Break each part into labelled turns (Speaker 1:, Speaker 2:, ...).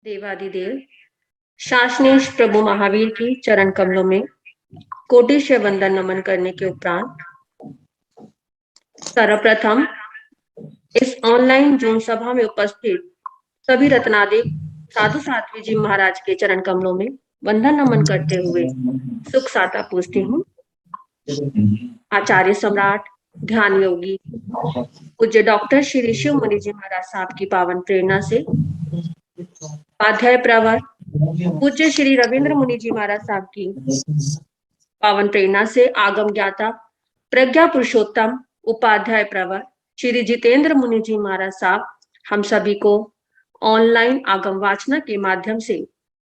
Speaker 1: देवादिदेव शासनेश प्रभु महावीर की चरण कमलों में कोटि से वंदन नमन करने के उपरांत सर्वप्रथम इस ऑनलाइन जूम सभा में उपस्थित सभी रत्नादिक साधु साध्वी जी महाराज के चरण कमलों में वंदन नमन करते हुए सुख साता पूछती हूँ। आचार्य सम्राट ध्यान योगी पूज्य डॉक्टर श्री शिव मुनि जी महाराज साहब की पावन प्रेरणा से उपाध्याय प्रवर पूज्य श्री रविंद्र मुनि जी महाराज साहब की पावन प्रेरणा से आगम ज्ञाता प्रज्ञा पुरुषोत्तम उपाध्याय प्रवर श्री जितेंद्र मुनि जी महाराज साहब हम सभी को ऑनलाइन आगम वाचना के माध्यम से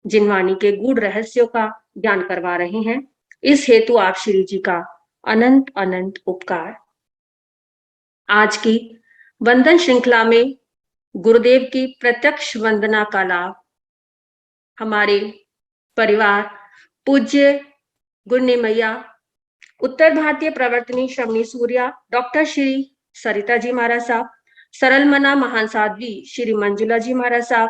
Speaker 1: जिनवाणी के गूढ़ रहस्यों का ज्ञान करवा रहे हैं। इस हेतु आप श्री जी का अनंत अनंत उपकार। आज की वंदन श्रृंखला में गुरुदेव की प्रत्यक्ष वंदना का लाभ हमारे परिवार पूज्य गुरनी मैया उत्तर भारतीय प्रवर्तनी श्रमणी सूर्या डॉक्टर श्री सरिता जी महाराज साहब, सरल मना महान साध्वी श्री मंजुला जी महाराज साहब,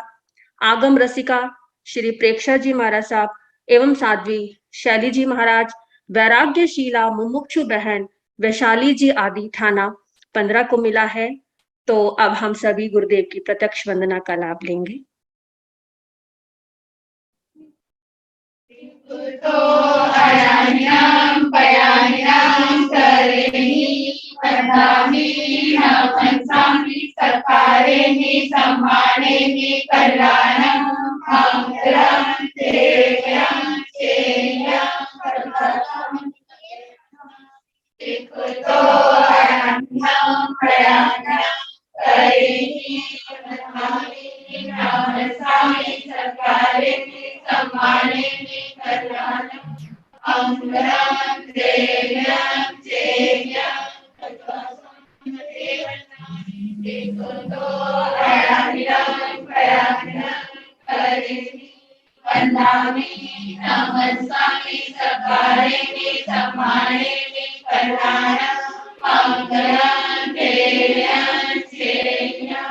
Speaker 1: आगम रसिका श्री प्रेक्षा जी महाराज साहब एवं साध्वी शैली जी महाराज, वैराग्यशीला मुमुक्षु बहन वैशाली जी आदि थाना 15 को मिला है। तो अब हम सभी गुरुदेव की प्रत्यक्ष वंदना का लाभ लेंगे।
Speaker 2: तो अरण्यं पयान्यां करेहि वदामि नमसामि सकारेहि सम्मानेहि कल्याणं मंगलं देव्यं चेयं तो अरण्यं पयान्यां करेहि वदामि नमसामि सकारेहि सम्मानेहि कल्याणं मंगलं देव्यं चेयं तो अरण्यं पयान्यां करेहि वदामि नमसामि सकारेहि सम्मानेहि कल्याणं मंगलं देव्यं चेयं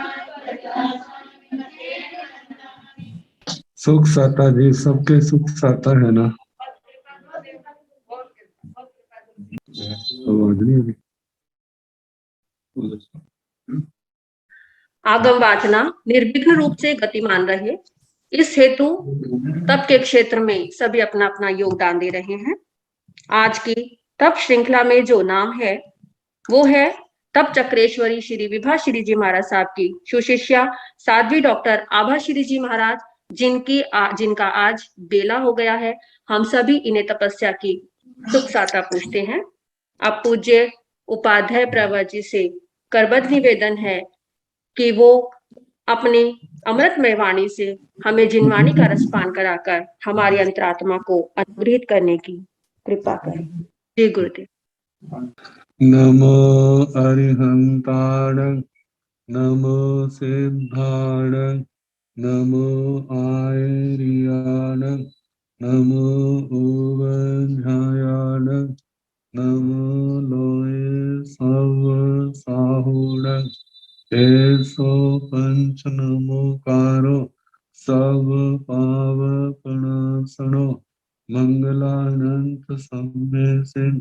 Speaker 3: सुख साता जी, सबके सुख साता है ना।
Speaker 1: आगम वाचना निर्विघ्न रूप से गतिमान रहे, इस हेतु तप के क्षेत्र में सभी अपना अपना योगदान दे रहे हैं। आज की तप श्रृंखला में जो नाम है वो है तप चक्रेश्वरी श्री विभा श्री जी महाराज साहब की सुशिष्या साध्वी डॉक्टर आभा श्री जी महाराज, जिनका आज बेला हो गया है। हम सभी इन्हें तपस्या की सुख साता पूछते हैं। अब पूज्य उपाध्याय प्रवर जी से करबद्ध निवेदन है कि वो अपने अमृतमय वाणी से हमें जिनवाणी का रसपान कराकर हमारी अंतरात्मा को अनुग्रहित करने की कृपा करें। जय गुरुदेव।
Speaker 3: नमो अरिहंताण, नमो सिद्धाण, नमो आर्याण, नमो ओवध्यायाण, नमो लोये सव साहुण, ऐसो पंच नमोकारो सब पावपणासनो, मंगलानंत सम्मेसिन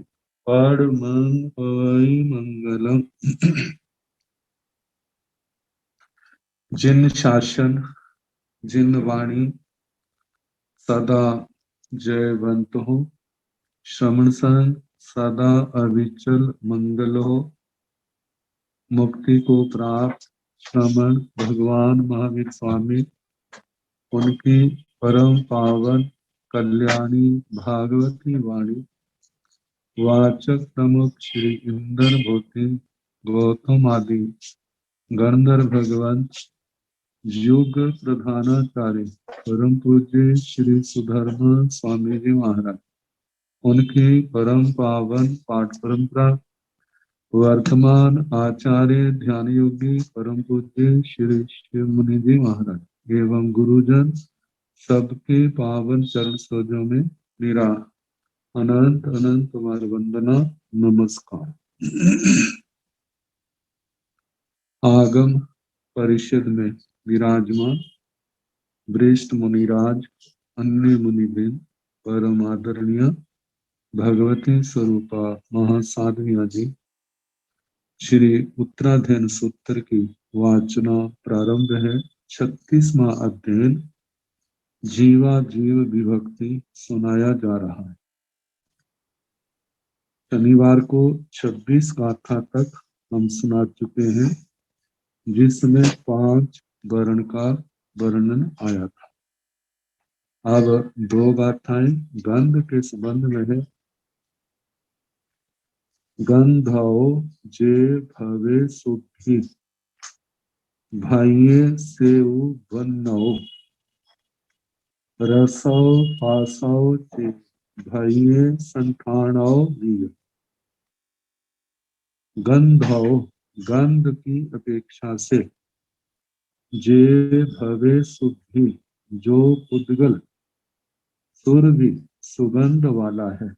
Speaker 3: परमं पवई मंगलम। जिन शासन जिन वाणी सदा जयवंत हो, श्रवण संग सदा अविचल मंगल हो, मुक्ति को प्राप्त श्रमण भगवान महावीर स्वामी, उनकी परम पावन कल्याणी भागवती वाणी वाचक प्रमुख श्री इंद्र भूति गौतम आदि गंधर्व भगवंत युग प्रधानाचार्य परम पूज्य श्री सुधर्म स्वामी जी महाराज, उनकी परम पावन पाठ परंपरा वर्तमान आचार्य ध्यान योगी परम पूज्य श्री शिव मुनि जी महाराज एवं गुरुजन सबके पावन चरण सरोजों में मेरा अनंत अनंत तुम्हारी वंदना नमस्कार। आगम परिषद में विराजमान वरिष्ठ मुनिराज, अन्य मुनिवृंद, परम आदरणीय भगवती स्वरूपा महासाध्विया जी, श्री उत्तराध्ययन सूत्र की वाचना प्रारंभ है। 36वां अध्ययन जीवा जीव विभक्ति सुनाया जा रहा है। शनिवार को 26 गाथा तक हम सुना चुके हैं, जिसमें 5 वर्ण का वर्णन आया था। अब 2 गाथाएं गंध के संबंध में है। गंधौ जे भवे सुखी भाइये सेउ वन्नौ रसौ पासौ चे भाइये संठाणौ दिय। गंधौ गंध की अपेक्षा से, जे भवे सुखी जो पुद्गल सुरभि सुगंध वाला है,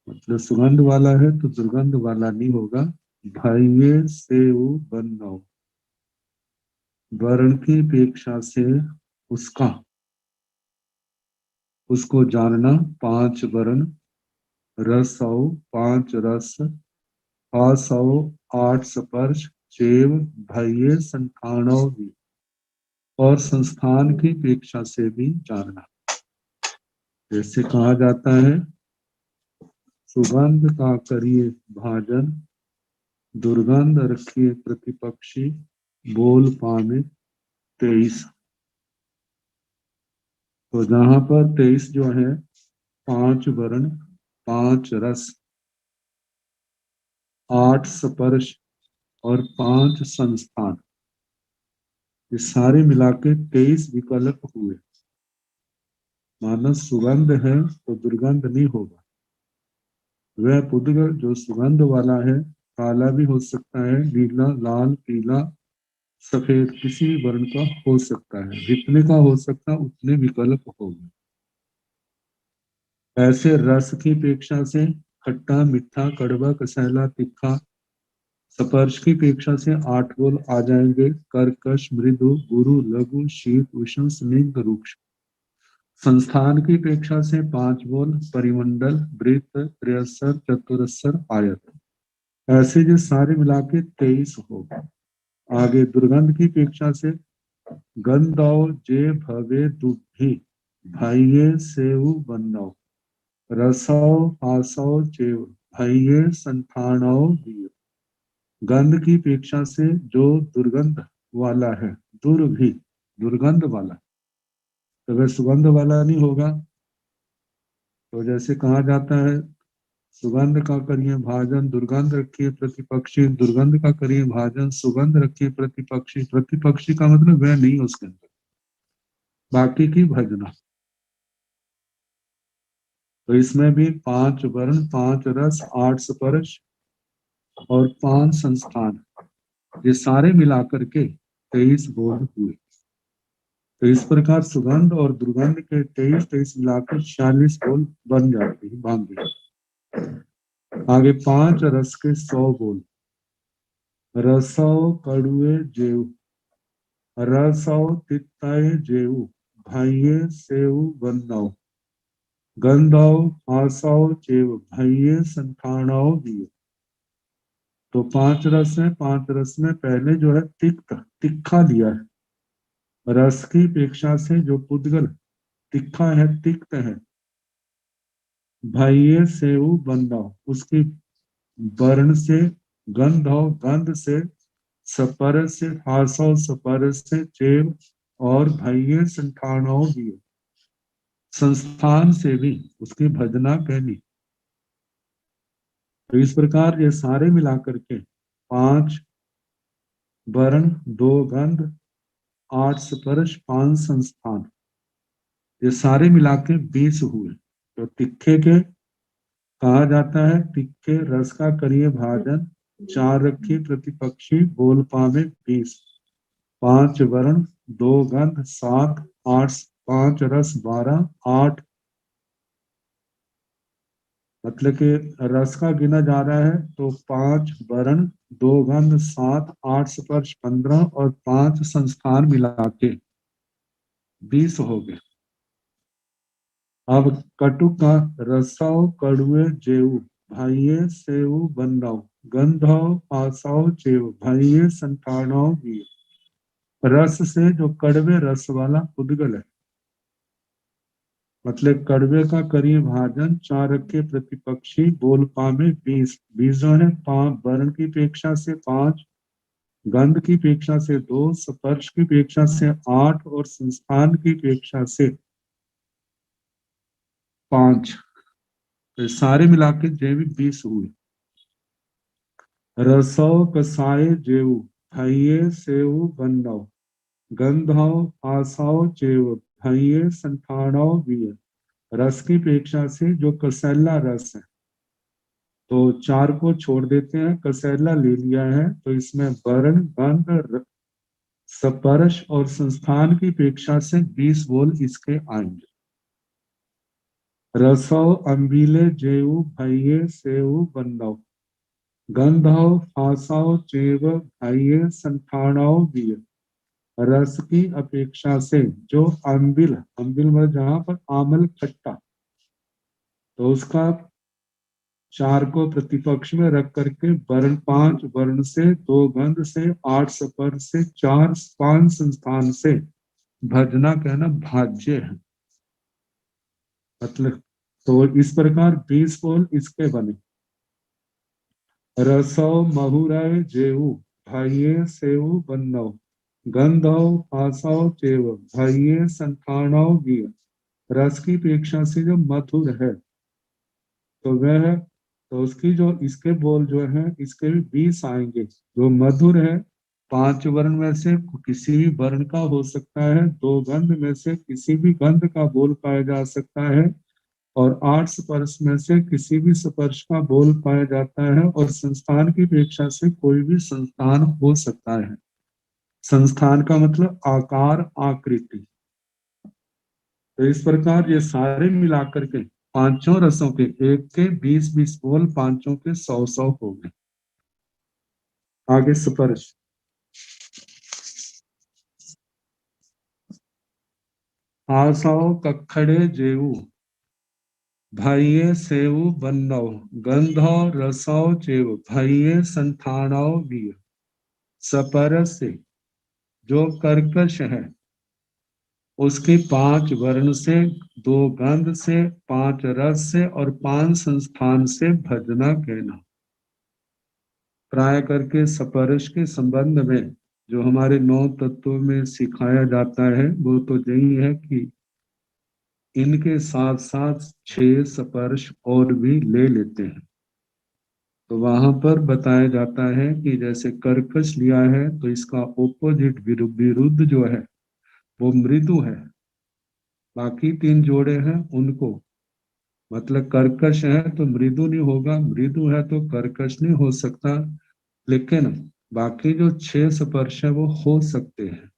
Speaker 3: मतलब सुगंध वाला है तो दुर्गंध वाला नहीं होगा। भाइये सेउ वन्नौ वर्ण की अपेक्षा से उसका, उसको जानना। 5 वर्ण, रसौ 5 रस, आसौ 8 स्पर्श, चेव भाइये संठाणौ भी, और संस्थान की अपेक्षा से भी जानना। जैसे कहा जाता है, सुगंध का करिए भाजन, दुर्गंध रखिए प्रतिपक्षी, बोल पाने 23। तो जहां पर 23 जो है, 5 वर्ण, 5 रस, 8 स्पर्श और 5 संस्थान, ये सारे मिला के 23 विकल्प हुए। मानो सुगंध है तो दुर्गंध नहीं होगा। वह पुद्गल जो सुगंध वाला है, काला भी हो सकता है, नीला, लाल, पीला, सफेद, किसी भी वर्ण का हो सकता है। जितने का हो सकता उतने विकल्प होंगे। ऐसे रस की अपेक्षा से खट्टा, मीठा, कड़वा, कसैला, तीखा। स्पर्श की अपेक्षा से 8 बोल आ जाएंगे। कर्कश, मृदु, गुरु, लघु, शीत, उष्ण, स्निग्ध, रुक्ष। संस्थान की अपेक्षा से 5 बोल, परिमंडल, वृत्त, त्रियस्सर, चतुरस्सर, आयत। ऐसे जो सारे मिला के 23 होगा। आगे दुर्गंध की अपेक्षा से, गंधौ जे भवे दुग्धी भाइये सेउ वन्नौ रसौ आसौ चेव भाइये संठाणौ दिय। गंध की अपेक्षा से जो दुर्गंध वाला है, दुर्भी दुर्गंध वाला, तो वह सुगंध वाला नहीं होगा। तो जैसे कहा जाता है, सुगंध का करिए भाजन, दुर्गंध रखिए प्रतिपक्षी, दुर्गंध का करिए भाजन, सुगंध रखिए प्रतिपक्षी। प्रतिपक्षी का मतलब वह नहीं उसके अंदर, बाकी की भजना। तो इसमें भी 5 वर्ण, 5 रस, 8 स्पर्श और 5 संस्थान, ये सारे मिलाकर के 23 बोध हुए। तो इस प्रकार सुगंध और दुर्गंध के 23 मिलाकर 46 बोल बन जाते हैं, बांध दिए। आगे 5 रस के 100 बोल। रसौ कड़ुए जेऊ, रसौ तित्ताए जेऊ भाइये सेऊ वन्नौ गंधौ आसौ चेव भाइये संठाणौ दिए। तो 5 रस है, 5 रस में पहले जो है तिक्त, तिखा दिया है। रस की अपेक्षा से जो पुद्गल तिखा है, तिक्त है। भाइये सेऊ वन्नौ, उसकी वर्ण से, गंधौ गंध से, सपर से, हासौ सपर से, चेव और भाइये संठाणौ दिए, संस्थान से भी उसकी भजना कहनी। तो इस प्रकार ये सारे मिलाकर के 5 वर्ण, 2 गंध, 8 स्पर्श, 5 संस्थान, ये सारे मिला के 20 हुए। तो तिखे के कहा जाता है, तिखे रस का करिए भाजन, 4 रखिए प्रतिपक्षी, बोल पावे 20। 5 वर्ण, 2 गंध, 7, 8, 5 रस 12, 8, मतलब कि रस का गिना जा रहा है तो 5 वर्ण, 2 गंध, 7, 8 स्पर्श 15 और 5 संस्थान मिला के 20 हो गए। अब कटु का रसाव कड़ुए जेऊ भाइये सेऊ बंदाओ गंधाओ पासाओ चेव भाइये संतानाओ भी। रस से जो कड़वे रस वाला उद्गल है, मतलब कड़वे का करिए भाजन, चारक के प्रतिपक्षी बोल पामे 20। 20 जो है 5 वर्ण की अपेक्षा से 5, गंध की अपेक्षा से 2, स्पर्श की अपेक्षा से 8 और संस्थान की अपेक्षा से 5। तो सारे मिला के जैविक 20 हुए। रसो कसाए जेऊ भाइये सेऊ बंदाओ गंधाओ आसाओ चेव भाइये संठानाओ भी। रस की अपेक्षा से जो कसैला रस है, तो 4 को छोड़ देते हैं, कसैला ले लिया है, तो इसमें वर्ण गंध स्पर्श और संस्थान की अपेक्षा से 20 बोल इसके आएंगे। रसो अम्बीले जेऊ भाइये सेऊ बंदाओ गंधाओ फासाओ चेव भाइये संठानाओ भी। रस की अपेक्षा से जो अम्बिल, अम्बिल में जहां पर आमल खट्टा, तो उसका 4 को प्रतिपक्ष में रख करके वर्ण 5 वर्ण से 2 गंध से 8 स्पर्श से 4 5 संस्थान से भजना कहना भाज्य है। मतलब तो इस प्रकार 20 बोल इसके बने। रसो महुराय जेऊ भाइये सेऊ बन्नौ गंधौ आसाओ चेव भाइये संठानौ गिय। रस की अपेक्षा से जो मधुर है, तो वह, तो उसकी जो इसके बोल जो है इसके भी 20 आएंगे। जो मधुर है 5 वर्ण में से किसी भी वर्ण का हो सकता है, 2 गंध में से किसी भी गंध का बोल पाया जा सकता है, और 8 स्पर्श में से किसी भी स्पर्श का बोल पाया जाता है, और संस्थान की अपेक्षा से कोई भी संस्थान हो सकता है। संस्थान का मतलब आकार आकृति। तो इस प्रकार ये सारे मिलाकर के पांचों रसों के एक के 20-20 बोल, पांचों के 100-100 हो गए। आगे स्पर्श। आसाओ कखड़े जेऊ भाइये सेऊ बन्नौ गंधौ रसौ चेव भाइये संठानौ बिय। सपरस से जो कर्कश है, उसकी 5 वर्ण से 2 गंध से 5 रस से और 5 संस्थान से भजना कहना। प्राय करके सपरस के संबंध में जो हमारे 9 तत्वों में सिखाया जाता है, वो तो यही है कि इनके साथ साथ 6 स्पर्श और भी ले लेते हैं। तो वहां पर बताया जाता है कि जैसे कर्कश लिया है तो इसका ओपोजिट विरुद्ध जो है वो मृदु है। बाकी 3 जोड़े हैं उनको, मतलब कर्कश है तो मृदु नहीं होगा, मृदु है तो कर्कश नहीं हो सकता, लेकिन बाकी जो 6 स्पर्श है वो हो सकते हैं।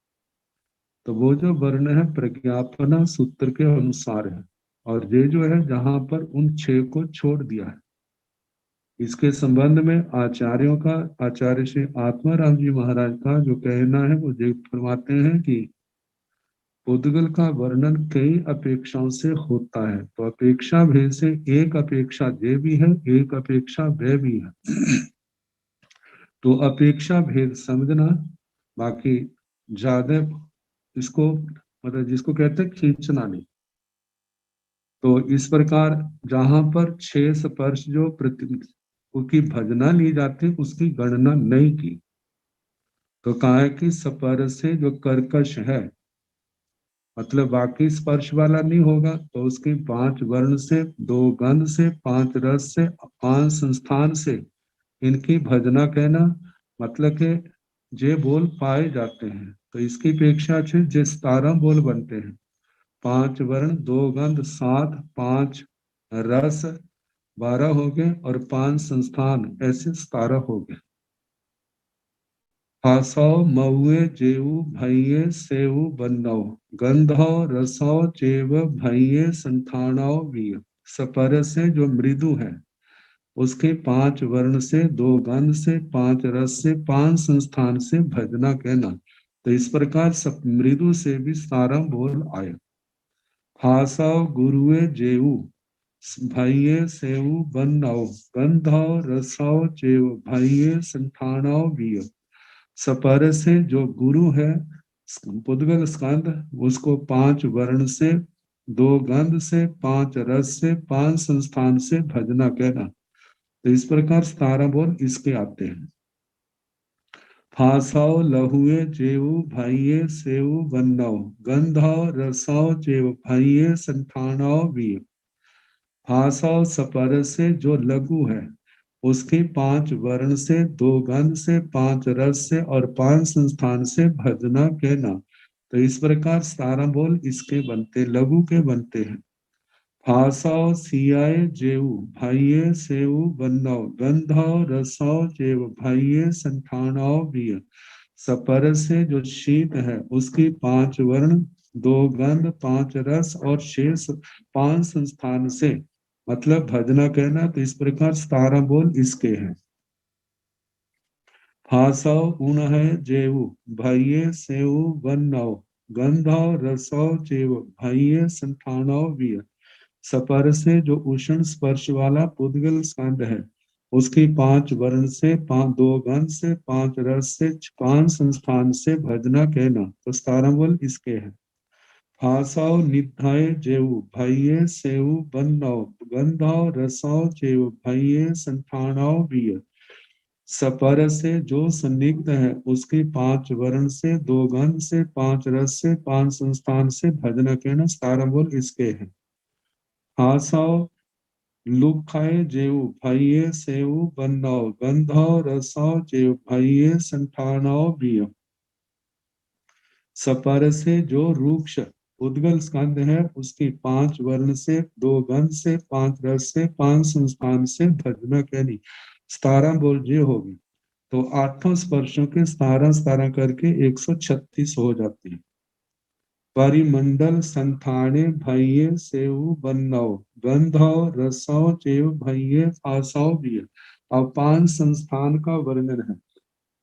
Speaker 3: तो वो जो वर्ण है प्रज्ञापना सूत्र के अनुसार है, और ये जो है जहां पर उन 6 को छोड़ दिया है। इसके संबंध में आचार्यों का, आचार्य श्री आत्माराम जी महाराज का जो कहना है वो ये फरमाते हैं कि उद्गल का वर्णन कई अपेक्षाओं से होता है, तो अपेक्षा भेद से एक अपेक्षा ये भी है, एक अपेक्षा वे भी है। तो अपेक्षा भेद समझना, बाकी ज्यादा इसको मतलब जिसको कहते हैं खींचना नहीं। तो इस प्रकार जहां पर 6 स्पर्श जो की भजना ली जाती उसकी गणना नहीं की, तो कहा है कि स्पर्श से जो कर्कश है, मतलब बाकी स्पर्श वाला नहीं होगा, तो उसकी 5 वर्ण से 2 गंध से 5 रस से 5 संस्थान से इनकी भजना कहना, मतलब के जे बोल पाए जाते हैं। तो इसकी अपेक्षा से जे 17 बोल बनते हैं, 5 वर्ण 2 गंध 7 5 रस 12 हो गए, और 5 संस्थान ऐसे 17 हो गए। फासौ मऊए जेऊ भैये सेऊ बन्नौ गंधौ रसौ चेव भैये संठानौ बिय। सपर से जो मृदु है उसके 5 वर्ण से 2 गंध से 5 रस से 5 संस्थान से भजना कहना। तो इस प्रकार सब मृदु से भी सारा बोल आया। हासाव गुरुए जेऊ भाइये सेऊ बननाओ गंधाओ रसाओ चेव भाइये संठानाओ बिय। सपर से जो गुरु है पुद्गल स्कंद, उसको 5 वर्ण से, 2 गंध से, 5 रस से, 5 संस्थान से भजना कहना। तो इस प्रकार 17 बोल इसके आते हैं। फासाओ लहुए जेऊ भाइये सेऊ बननाओ गंधाओ रसाओ चेव भाइये संठानाओ बिय। फासाओ सपर से जो लघु है, उसके 5 वर्ण से, 2 गंध से, 5 रस से और 5 संस्थान से भजना कहना। तो इस प्रकार 17 बोल इसके बनते, लघु के बनते हैं। फासाओ सियाए जेऊ भाइये सेऊ बननाओ गंधाओ रसाओ चेव भाइये संठानाओ बिय। सपर से जो शीत है, उसकी 5 वर्ण, 2 गंध, 5 रस और शेष 5 संस्थान से मतलब भजना कहना। तो इस प्रकार 17 बोल इसके हैं। फासाओ उन है जेऊ भाइये सेऊ बननाओ गंधाओ रसाओ चेव भाइये संठानाओ बिय। सपर से जो उष्ण स्पर्श वाला पुद्गल स्कंद है, उसकी 5 वर्ण से, 2 गंध से, 5 रस से, 5 संस्थान से भजना कहना। तो 17 बोल इसके हैं। फासाओ निधाय जेऊ भाइये सेऊ बननाओ गंधाओ रसाओ चेव भाइये संठानाओ बिय। सपर से जो संदिग्ध है, उसके 5 वर्ण से, 2 गंध से, 5 रस से, 5 संस्थान से भजना कहना। 17 बोल इसके हैं। हासाओ लुखाए जेऊ भाइये सेऊ बननाओ गंधाओ रसाओ चेव भाइये संठानाओ बिय। सपर से जो रूक्ष उद्गल स्कंद है, उसकी 5 वर्ण से, 2 गंध से, 5 रस से, 5 संस्थान से भजना कहनी। 17 बोल ये होगी। तो 8 स्पर्शों के 17 करके 136 हो जाती है। परिमंडल संथाने भैये सेऊ बननाओ गंधाओ रसाओ चेव भैये फासाओ बिय। अब 5 संस्थान का वर्णन है।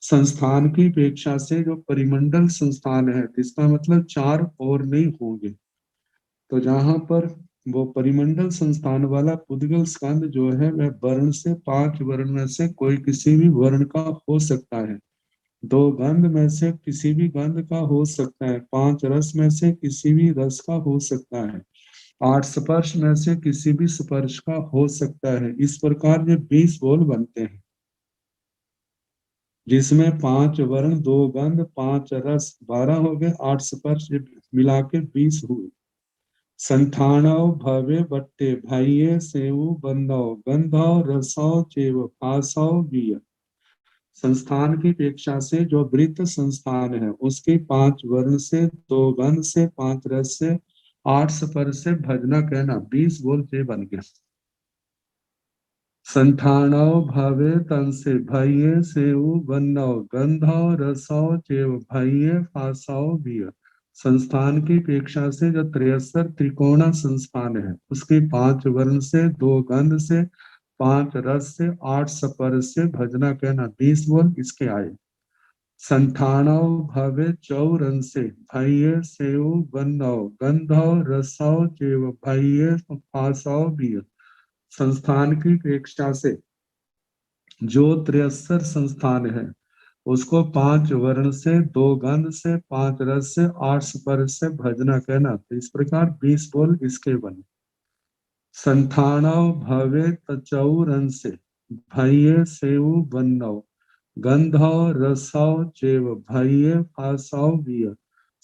Speaker 3: संस्थान की अपेक्षा से जो परिमंडल संस्थान है, इसका मतलब 4 और नहीं होंगे। तो जहां पर वो परिमंडल संस्थान वाला पुद्गल स्कंद जो है, वह वर्ण से 5 वर्ण में से कोई किसी भी वर्ण का हो सकता है। 2 गंध में से किसी भी गंध का हो सकता है। 5 रस में से किसी भी रस का हो सकता है। 8 स्पर्श में से किसी भी स्पर्श का हो सकता है। इस प्रकार ये 20 बोल बनते हैं, जिसमें 5 वर्ण, 2 गंध, 5 रस, 12 हो गए, 8 स्पर्श मिला के 20 हुए। संठानाओ भवे बट्टे भाइये सेऊ बननाओ गंधाओ रसाओ चेव फासाओ बिय। संस्थान की अपेक्षा से जो वृत्त संस्थान है, उसके 5 वर्ण से, 2 गंध से, 5 रस से, 8 स्पर्श से भजना कहना। 20 बोल ये बन गया। संठानाओ भावे तन से भैये सेऊ बननाओ गंधाओ रसाओ चेव भैये फासाओ बिय। संस्थान की अपेक्षा से जो 73 त्रिकोणा संस्थान है, उसके 5 वर्ण से, 2 गंध से, 5 रस से, 8 स्पर्श से भजना कहना। 20 बोल इसके आए। संठानाओ भवे चौरन से भैये सेऊ बननाओ गंधाओ रसाओ चेव भैये फासाओ बिय। संस्थान की अपेक्षा से जो 73 संस्थान है, उसको 5 वर्ण से, 2 गंध से, 5 रस से, 8 स्पर्श से भजना कहना। तो इस प्रकार 20 बोल इसके बने। संथानाओ भवे तचौरन से भैये सेऊ बननाओ गंधाओ रसाओ चेव भैये फासाओ बिय।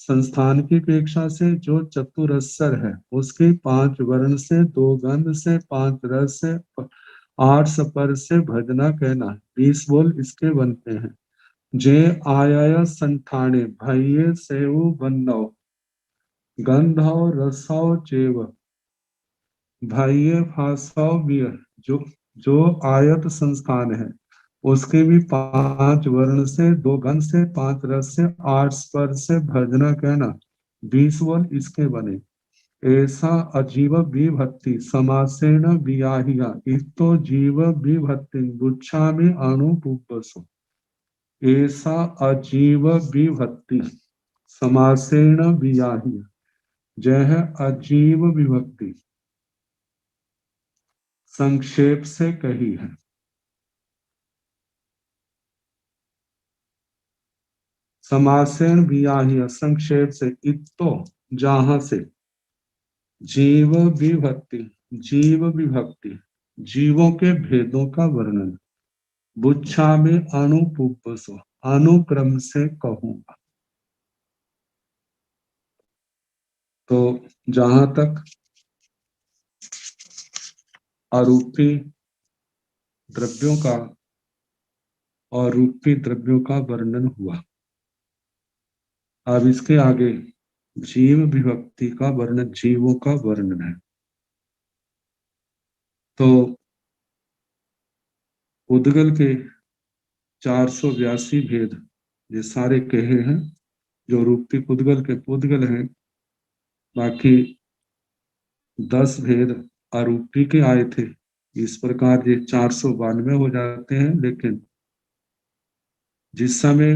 Speaker 3: संस्थान की अपेक्षा से जो चतुरस्सर है, उसके 5 वर्ण से, 2 गंध से, 5 रस से, 8 स्पर्श से भजना कहना। 20 बोल इसके बनते हैं। जे आया संठाने भैये सेऊ बननाओ गंधाओ रसाओ चेव भैये फासाओ बिय। जो आयत संस्थान है, उसके भी 5 वर्ण से, 2 गंध से, 5 रस से, 8 स्पर्श से भजना कहना। 20 बोल इसके बने। ऐसा अजीव विभक्ति समासेन वियाहिया इतो जीव विभक्ति गुच्छा में अनुपुपसो। ऐसा अजीव विभक्ति समासेन वियाह्य, जय है अजीव विभक्ति, संक्षेप से कही है। समासेन वियाह्य, संक्षेप से, इत्तो जहां से, जीव विभक्ति, जीव विभक्ति, जीवों के भेदों का वर्णन, बुच्छा में अनुपुप्पसो, अनुक्रम से कहूंगा। तो जहां तक अरूपी द्रव्यों का और रूपी द्रव्यों का वर्णन हुआ, अब इसके आगे जीव विभक्ति का वर्णन, जीवों का वर्णन है। तो उद्गल के 482 भेद ये सारे कहे हैं, जो रूपी पुद्गल के पुद्गल हैं। बाकी 10 भेद अरूपी के आए थे। इस प्रकार ये 492 हो जाते हैं। लेकिन जिस समय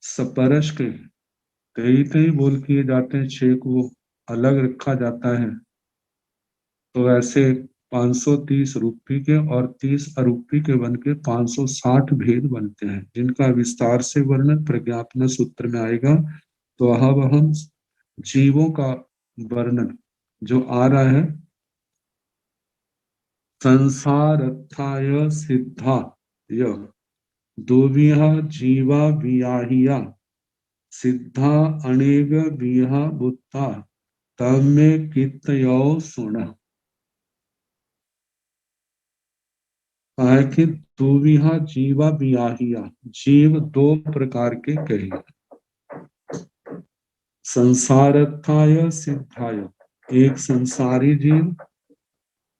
Speaker 3: सपरश के कई कई बोल किए जाते हैं, 6 को अलग रखा जाता है, तो ऐसे 530 रूपी के और 30 अरूपी के बन के 560 भेद बनते हैं, जिनका विस्तार से वर्णन प्रज्ञापना सूत्र में आएगा। तो अब हम जीवों का वर्णन जो आ रहा है, संसारत्थाय सिद्धाय दोविहा जीवा वियाहिया सिद्धा अनेग विहा बुत्ता तमे कितयो सुण। है कि दोविहा जीवा वियाहिया, जीव 2 प्रकार के कहे, संसारत्थाय सिद्धाय, एक संसारी जीव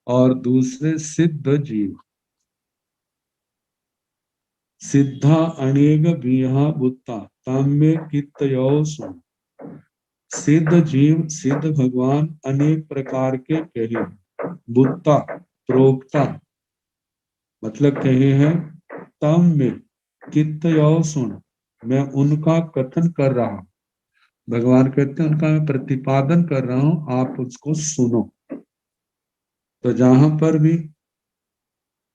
Speaker 3: और दूसरे सिद्ध जीव। सिद्धा अनेक विहा बुत्ता ताम्य कितयो सुन, सिद्ध जीव, सिद्ध भगवान अनेक प्रकार के कहे, बुत्ता प्रोक्ता मतलब कहे हैं, तम में कितयो सुन, मैं उनका कथन कर रहा हूं। भगवान कहते हैं उनका मैं प्रतिपादन कर रहा हूं, आप उसको सुनो। तो जहां पर भी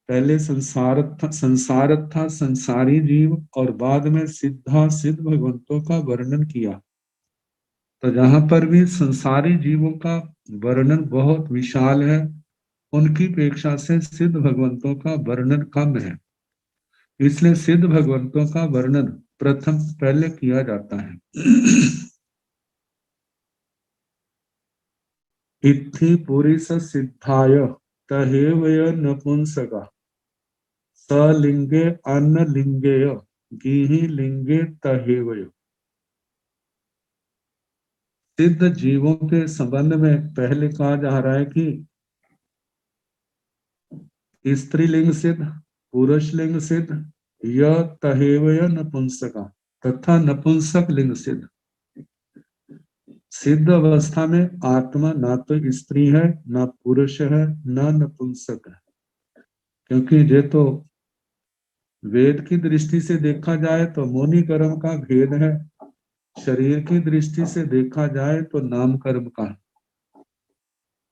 Speaker 3: पहले संसार था संसारी जीव, और बाद में सिद्धा सिद्ध भगवंतों का वर्णन किया। तो जहां पर भी संसारी जीवों का वर्णन बहुत विशाल है, उनकी अपेक्षा से सिद्ध भगवंतों का वर्णन कम है। इसलिए सिद्ध भगवंतों का वर्णन प्रथम पहले किया जाता है। इत्थि पुरुष सिद्धाय तहेवय नपुंसका सलिंगे अन्न लिंगेय गीहि लिंगे तहेवय। सिद्ध जीवों के संबंध में पहले कहा जा रहा है कि स्त्रीलिंग सिद्ध, पुरुष लिंग सिद्ध, यह तहेवय नपुंसका तथा नपुंसक लिंग सिद्ध। सिद्ध अवस्था में आत्मा ना तो स्त्री है, ना पुरुष है, ना नपुंसक है। क्योंकि ये तो वेद की दृष्टि से देखा जाए तो मोनि कर्म का भेद है, शरीर की दृष्टि से देखा जाए तो नाम कर्म का।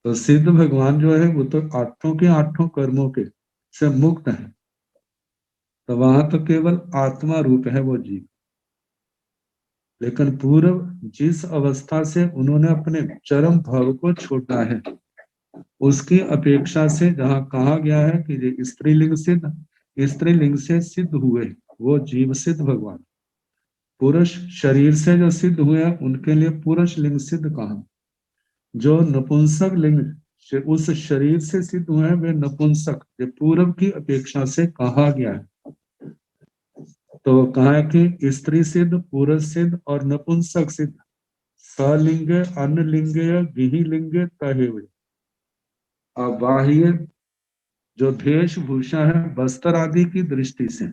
Speaker 3: तो सिद्ध भगवान जो है वो तो 8 के 8 कर्मों के से मुक्त है। तो वहां तो केवल आत्मा रूप है वो जीव। लेकिन पूर्व जिस अवस्था से उन्होंने अपने चरम भाव को छोड़ा है, उसकी अपेक्षा से जहां कहा गया है कि ये स्त्रीलिंग सिद्ध, स्त्रीलिंग से सिद्ध हुए वो जीव सिद्ध भगवान, पुरुष शरीर से जो सिद्ध हुए हैं उनके लिए पुरुष लिंग सिद्ध कहा। जो नपुंसक लिंग से उस शरीर से सिद्ध हुए हैं वे नपुंसक, ये पूर्व की अपेक्षा से कहा गया है। तो कहा है कि स्त्री सिद्ध, पुरुष सिद्ध और नपुंसक सिद्ध, सलिंग अन्नलिंग गिहि लिंग तहेव। अब बाह्य जो वेशभूषा है वस्त्र आदि की दृष्टि से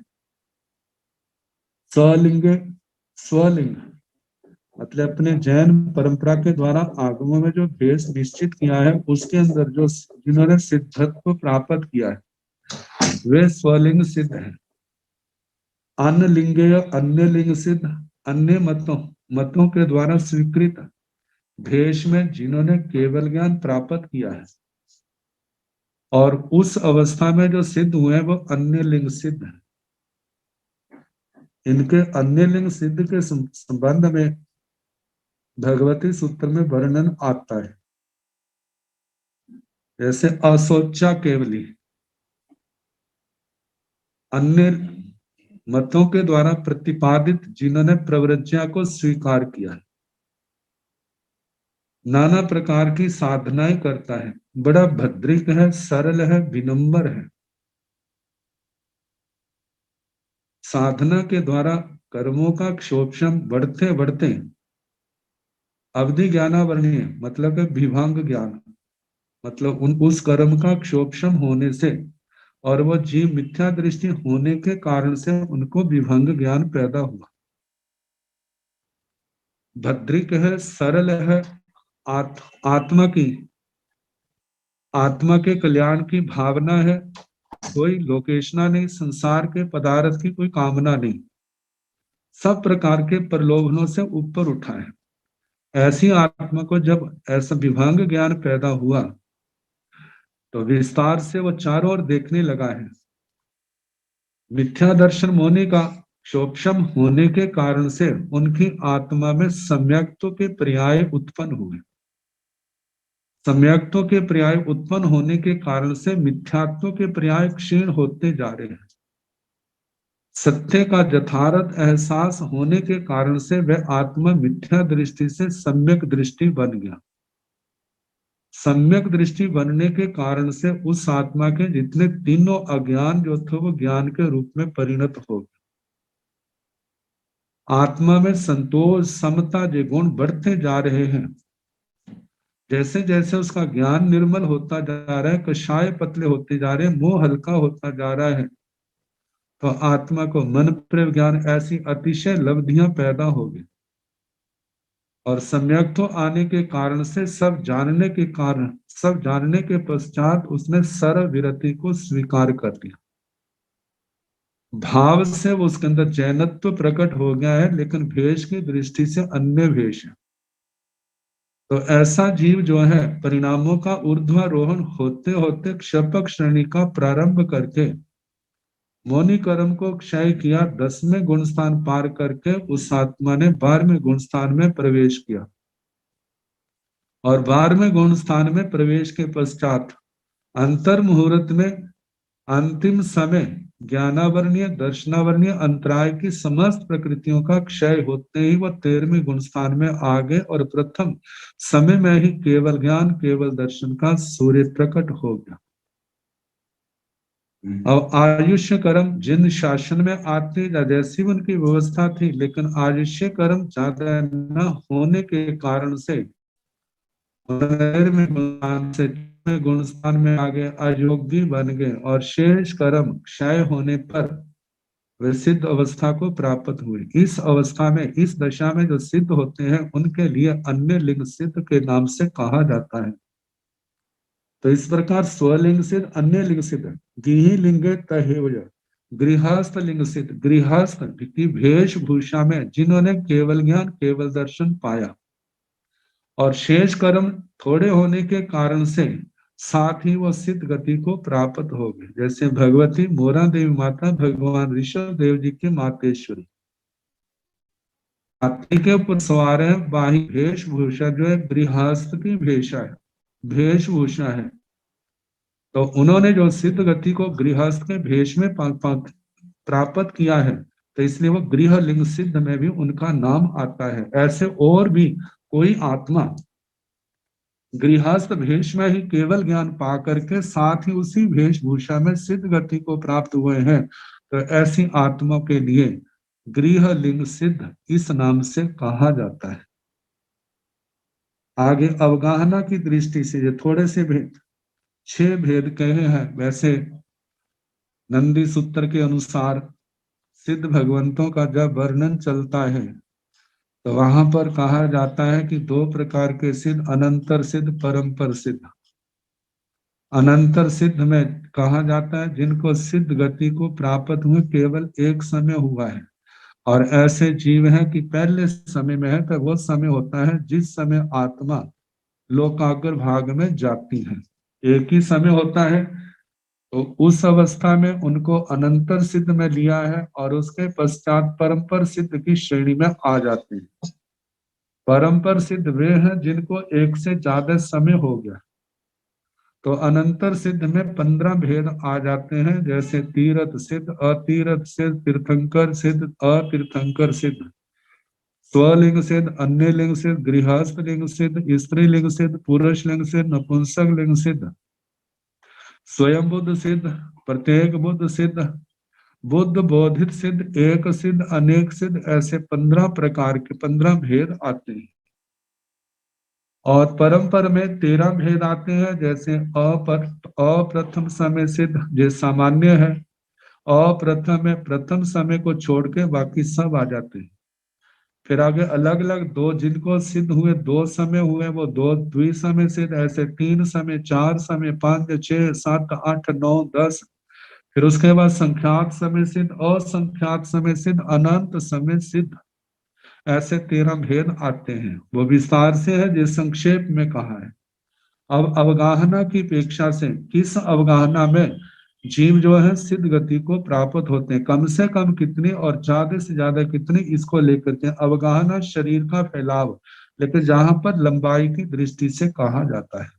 Speaker 3: सलिंग स्वलिंग मतलब अपने जैन परंपरा के द्वारा आगमों में जो भेष निश्चित किया है उसके अंदर जो जिन्होंने सिद्धत्व प्राप्त किया है वे स्वलिंग सिद्ध है। अन्य लिंगेय अन्य लिंग सिद्ध अन्य मतों के द्वारा स्वीकृत भेष में जिन्होंने केवल ज्ञान प्राप्त किया है और उस अवस्था में जो सिद्ध हुए हैं वो अन्य लिंग सिद्ध है। इनके अन्य लिंग सिद्ध के संबंध में भगवती सूत्र में वर्णन आता है। जैसे असोचा केवली अन्य मतों के द्वारा प्रतिपादित जिन्होंने प्रवृत्तियां को स्वीकार किया है, नाना प्रकार की साधनाएं करता है, बड़ा भद्रिक है, सरल है, विनम्र है, साधना के द्वारा कर्मों का क्षोभशम बढ़ते बढ़ते अवधि ज्ञानावरणीय मतलब है विभांग ज्ञान, मतलब उस कर्म का क्षोभशम होने से और वो जीव मिथ्या दृष्टि होने के कारण से उनको विभंग ज्ञान पैदा हुआ। भद्रिक है, सरल है, आत्मा के कल्याण की भावना है, कोई लोकेशना नहीं, संसार के पदार्थ की कोई कामना नहीं, सब प्रकार के प्रलोभनों से ऊपर उठा है। ऐसी आत्मा को जब ऐसा विभंग ज्ञान पैदा हुआ तो विस्तार से वो चारों ओर देखने लगा है। मिथ्या दर्शन मोनि का क्षोभशम होने के कारण से उनकी आत्मा में सम्यक्तों के पर्याय उत्पन्न हुए। सम्यक्तों के पर्याय उत्पन्न होने के कारण से मिथ्यात्व के पर्याय क्षीण होते जा रहे हैं। सत्य का यथार्थ एहसास होने के कारण से वह आत्मा मिथ्या दृष्टि से सम्यक दृष्टि बन गया। सम्यक दृष्टि बनने के कारण से उस आत्मा के जितने तीनों अज्ञान जो थे वो ज्ञान के रूप में परिणत हो गए। आत्मा में संतोष समता के गुण बढ़ते जा रहे हैं। जैसे जैसे उसका ज्ञान निर्मल होता जा रहा है, कषाय पतले होते जा रहे हैं, मोह हल्का होता जा रहा है, तो आत्मा को मन प्रेम ज्ञान ऐसी अतिशय लब्धियां पैदा हो गई और सम्यक तो आने के कारण से सब जानने के पश्चात उसने सर्व विरति को स्वीकार कर लिया। भाव से वो उसके अंदर जैनत्व प्रकट हो गया है, लेकिन भेष की दृष्टि से अन्य भेष है। तो ऐसा जीव जो है परिणामों का ऊर्ध्वारोहण होते होते क्षपक श्रेणी का प्रारंभ करके मौनी कर्म को क्षय किया, 10वें गुण स्थान पार करके उस आत्मा ने 12वें गुण स्थान में प्रवेश किया और 12वें गुण स्थान में प्रवेश के पश्चात अंतर मुहूर्त में अंतिम समय ज्ञानावरणीय दर्शनावरणीय अंतराय की समस्त प्रकृतियों का क्षय होते ही वह 13वें गुण स्थान में आ गए और प्रथम समय में ही केवल ज्ञान केवल दर्शन का सूर्य प्रकट हो गया। और आयुष्य कर्म जिन शासन में आते जैसी उनकी व्यवस्था थी, लेकिन आयुष्य कर्म ज्यादा न होने के कारण से गुण स्थान में आ गए, अयोगी बन गए और शेष कर्म क्षय होने पर वे सिद्ध अवस्था को प्राप्त हुए। इस अवस्था में इस दशा में जो सिद्ध होते हैं उनके लिए अन्य लिंग सिद्ध के नाम से कहा जाता है। तो इस प्रकार स्वलिंग सिद्ध अन्य लिंग सिद्ध गिही लिंगे तहेवज गृहस्थ लिंग सिद्ध गृहस्थ की वेशभूषा में जिन्होंने केवल ज्ञान केवल दर्शन पाया और शेष कर्म थोड़े होने के कारण से साथ ही वो सिद्ध गति को प्राप्त हो गए। जैसे भगवती मोरा देवी माता भगवान ऋषभ देव जी की मातेश्वरी हाथी के ऊपर सवार है, बाही वेशभूषा जो है गृहस्थ की वेशभूषा है। तो उन्होंने जो सिद्ध गति को गृहस्थ के भेष में प्राप्त किया है, तो इसलिए वो गृह लिंग सिद्ध में भी उनका नाम आता है। ऐसे और भी कोई आत्मा गृहस्थ भेष में ही केवल ज्ञान पा करके साथ ही उसी वेशभूषा में सिद्ध गति को प्राप्त हुए हैं, तो ऐसी आत्मा के लिए गृह लिंग सिद्ध इस नाम से कहा जाता है। आगे अवगाहना की दृष्टि से ये थोड़े से भेद 6 भेद कहे हैं। वैसे नंदी सूत्र के अनुसार सिद्ध भगवंतों का जब वर्णन चलता है तो वहां पर कहा जाता है कि 2 प्रकार के सिद्ध, अनंतर सिद्ध परम्पर सिद्ध। अनंतर सिद्ध में कहा जाता है जिनको सिद्ध गति को प्राप्त हुए केवल एक समय हुआ है, और ऐसे जीव हैं कि पहले समय में है, तो वो समय होता है जिस समय आत्मा लोकाग्र भाग में जाती है। एक ही समय होता है, तो उस अवस्था में उनको अनंतर सिद्ध में लिया है, और उसके पश्चात परम्पर सिद्ध की श्रेणी में आ जाते हैं। परम्पर सिद्ध वे हैं जिनको एक से ज्यादा समय हो गया। तो अनंतर सिद्ध में 15 भेद आ जाते हैं, जैसे तीर्थ सिद्ध, अतीर्थ सिद्ध, तीर्थंकर सिद्ध, अतीर्थंकर सिद्ध, स्वलिंग सिद्ध, अन्य लिंग सिद्ध, गृहस्थ लिंग सिद्ध, स्त्री लिंग सिद्ध, पुरुष लिंग सिद्ध, नपुंसक लिंग सिद्ध, स्वयं बुद्ध सिद्ध, प्रत्येक बुद्ध सिद्ध, बुद्ध बोधित सिद्ध, एक सिद्ध, अनेक सिद्ध, ऐसे 15 प्रकार के 15 भेद आते हैं। और परंपर में 13 भेद आते हैं, जैसे अप्रथम समय सिद्ध, जो सामान्य है। अप्रथम में प्रथम समय को छोड़ के बाकी सब आ जाते हैं। फिर आगे अलग अलग दो जिनको सिद्ध हुए, 2 समय हुए, वो 2 द्विसमय सिद्ध, ऐसे 3 समय, 4 समय, 5, 6, 7, 8, 9, 10। फिर उसके बाद संख्यात समय सिद्ध, असंख्यात समय सिद्ध, अनंत समय सिद्ध, ऐसे 13 भेद आते हैं। वो विस्तार से है, जिस संक्षेप में कहा है। अब अवगाहना की अपेक्षा से किस अवगाहना में जीव जो है सिद्ध गति को प्राप्त होते हैं, कम से कम कितनी और ज्यादा से ज्यादा कितनी, इसको लेकर के अवगाहना शरीर का फैलाव, लेकिन जहां पर लंबाई की दृष्टि से कहा जाता है।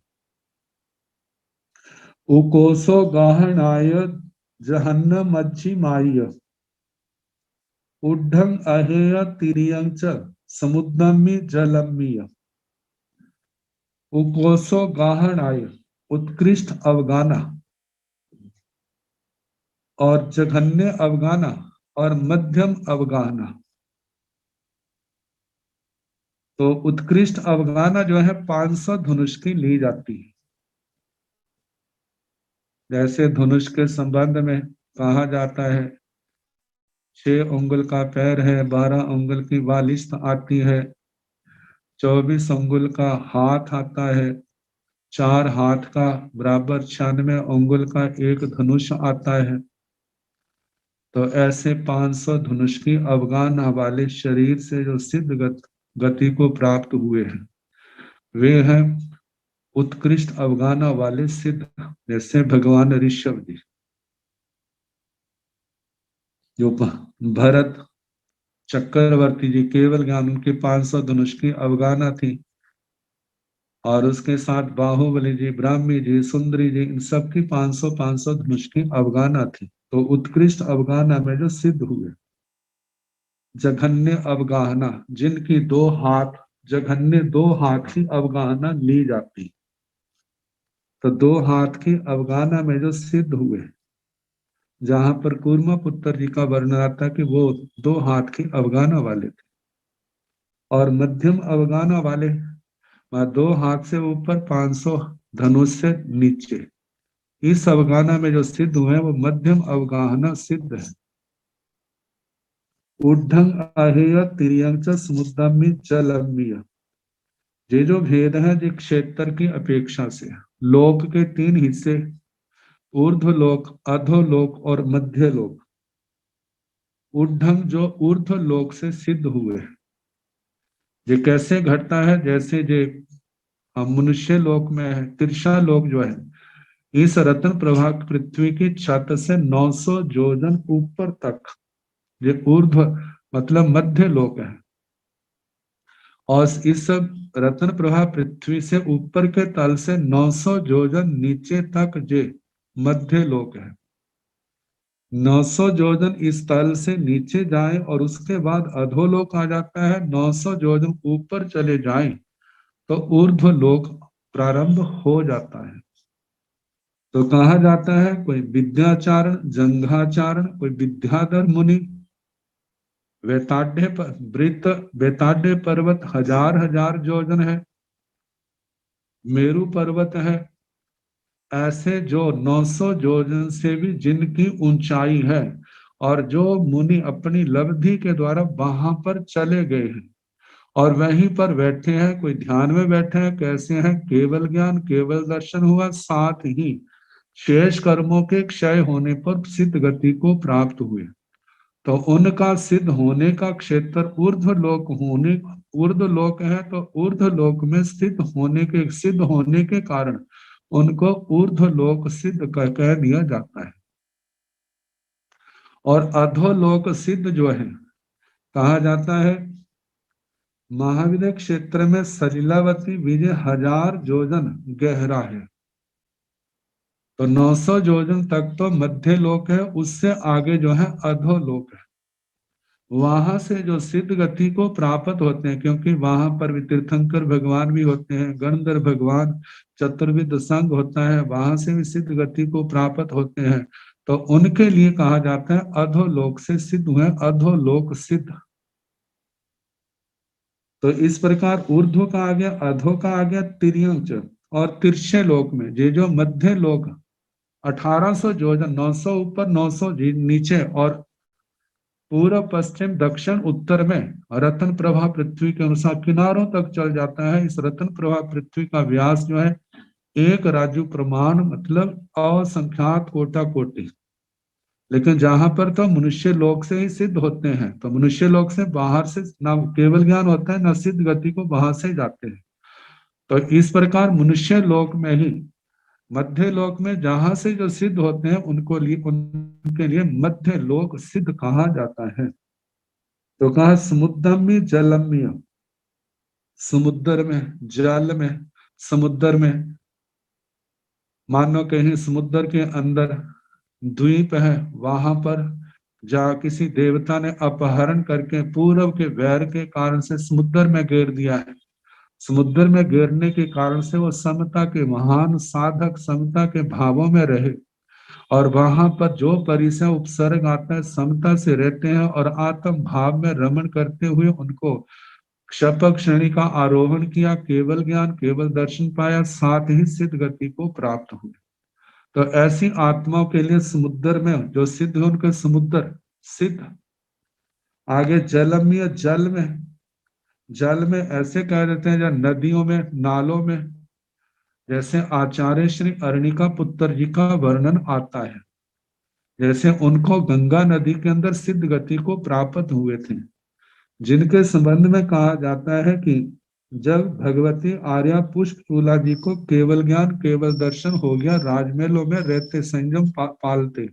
Speaker 3: उकोसो गाहनाय जहन्न मज्जिमाय उड्ढं अहेय तिरियं च समुद्रमि जलमीय। उकोसो गाहनाय उत्कृष्ट अवगाना, और जघन्य अवगाना, और मध्यम अवगाना। तो उत्कृष्ट अवगाना जो है 500 धनुष की ली जाती है। जैसे धनुष के संबंध में कहा जाता है 6 उंगल का पैर है, 12 उंगल की बालिश्त आती है, 24 उंगल का हाथ आता है, 4 हाथ का बराबर 96 उंगल का एक धनुष आता है। तो ऐसे 500 धनुष की अवगाना वाले शरीर से जो सिद्ध गति को प्राप्त हुए हैं, वे हैं उत्कृष्ट अवगाना वाले सिद्ध। जैसे भगवान ऋषभ जी, जो भरत चक्रवर्ती जी, केवल ज्ञान उनके 500 धनुष की अवगाना थी, और उसके साथ बाहुबली जी, ब्राह्मी जी, सुंदरी जी, इन सब की 500 धनुष की अवगाना थी। तो उत्कृष्ट अवगाना में जो सिद्ध हुए। जघन्य अवगाहना, जिनकी 2 हाथ, जघन्य 2 हाथ की अवगाहना ली जाती। तो 2 हाथ की अवगाहना में जो सिद्ध हुए, जहां पर कूर्मा पुत्र जी का वर्णन आता कि वो 2 हाथ की अवगाहना वाले थे, और मध्यम अवगाहना वाले 2 हाथ से ऊपर, 500 धनुष से नीचे। इस अवगाहना में जो सिद्ध हुए वो मध्यम अवगाहना सिद्ध है। ऊर्ध्वं अहेय तिर्यं च समुद्रमि जलमीय। ये जो भेद है जो क्षेत्र की अपेक्षा से, लोक के 3 हिस्से, ऊर्ध्वलोक, अधोलोक और मध्यलोक। ऊर्ध्वं जो ऊर्ध्वलोक से सिद्ध हुए, ये कैसे घटता है, जैसे जे हम मनुष्य लोक में है, तिरछा लोक जो है, इस रत्न प्रभा पृथ्वी की छत से 900 योजन ऊपर तक ये ऊर्ध्व मतलब मध्य लोक है, और इस रत्न प्रभा पृथ्वी से ऊपर के तल से 900 योजन नीचे तक जे मध्य लोक है। 900 योजन इस तल से नीचे जाए और उसके बाद अधोलोक आ जाता है। 900 योजन ऊपर चले जाए तो ऊर्ध्व लोक प्रारंभ हो जाता है। तो कहा जाता है कोई विद्याचारण, जंघाचारण, कोई विद्याधर मुनि, वेताड्य पर्वत 1000 योजन है, मेरु पर्वत है। ऐसे जो 900 योजन से भी जिनकी ऊंचाई है, और जो मुनि अपनी लब्धि के द्वारा वहां पर चले गए हैं, और वहीं पर बैठे हैं, कोई ध्यान में बैठे हैं, कैसे हैं, केवल ज्ञान केवल दर्शन हुआ, साथ ही शेष कर्मों के क्षय होने पर सिद्ध गति को प्राप्त हुए। तो उनका सिद्ध होने का क्षेत्र ऊर्ध्व लोक होने, ऊर्ध्व लोक है, तो ऊर्ध्व लोक में सिद्ध होने के कारण उनको ऊर्ध्व लोक सिद्ध कह दिया जाता है। और अधोलोक सिद्ध जो है कहा जाता है, महाविद्य क्षेत्र में सलिलावती विजय 1000 योजन गहरा है, तो 900 योजन तक तो मध्य लोक है, उससे आगे जो है अधोलोक है। वहां से जो सिद्ध गति को प्राप्त होते हैं, क्योंकि वहां पर भी तीर्थंकर भगवान भी होते हैं, गणधर भगवान, चतुर्विध संघ होता है, वहां से भी सिद्ध गति को प्राप्त होते हैं, तो उनके लिए कहा जाता है अधोलोक से सिद्ध हुए, अधोलोक सिद्ध। तो इस प्रकार ऊर्ध्व का आ गया, अधो का आ गया, तिर्यंच और तिरछे लोक में ये जो मध्य लोक 1800 योजन, 900 ऊपर 900 नीचे, और पूर्व पश्चिम दक्षिण उत्तर में रत्न प्रभा पृथ्वी के अनुसार किनारों तक चल जाता है। इस रत्न प्रभा पृथ्वी का व्यास जो है 1 राजू प्रमाण, मतलब असंख्यात कोटा कोटि। लेकिन जहां पर तो मनुष्य लोक से ही सिद्ध होते हैं, तो मनुष्य लोक से बाहर से ना केवल ज्ञान होता है, ना सिद्ध गति को बाहर से जाते हैं। तो इस प्रकार मनुष्य लोक में ही, मध्य लोक में जहां से जो सिद्ध होते हैं उनके लिए मध्य लोक सिद्ध कहा जाता है। तो कहा समुद्रम्य जलम्य, समुद्र में, जल में, समुद्र में, मानो कहीं समुद्र के अंदर द्वीप है, वहां पर जहाँ किसी देवता ने अपहरण करके पूर्व के वैर के कारण से समुद्र में गिर दिया है, समुद्र में गिरने के कारण से वो समता के महान साधक समता के भावों में रहे, और वहां पर जो परिसर उपसर्ग आता है समता से रहते हैं और आत्म भाव में रमण करते हुए उनको क्षपक श्रेणी का आरोहण किया, केवल ज्ञान केवल दर्शन पाया, साथ ही सिद्ध गति को प्राप्त हुए। तो ऐसी आत्माओं के लिए समुद्र में जो सिद्ध है उनके समुद्र सिद्ध। आगे जलम्य, जल में ऐसे कह देते हैं, जब नदियों में, नालों में, जैसे आचार्य श्री अरणिका पुत्र जी का वर्णन आता है, जैसे उनको गंगा नदी के अंदर सिद्ध गति को प्राप्त हुए थे, जिनके संबंध में कहा जाता है कि जब भगवती आर्या पुष्प चूला जी को केवल ज्ञान केवल दर्शन हो गया, राजमहलों में रहते संयम पालते,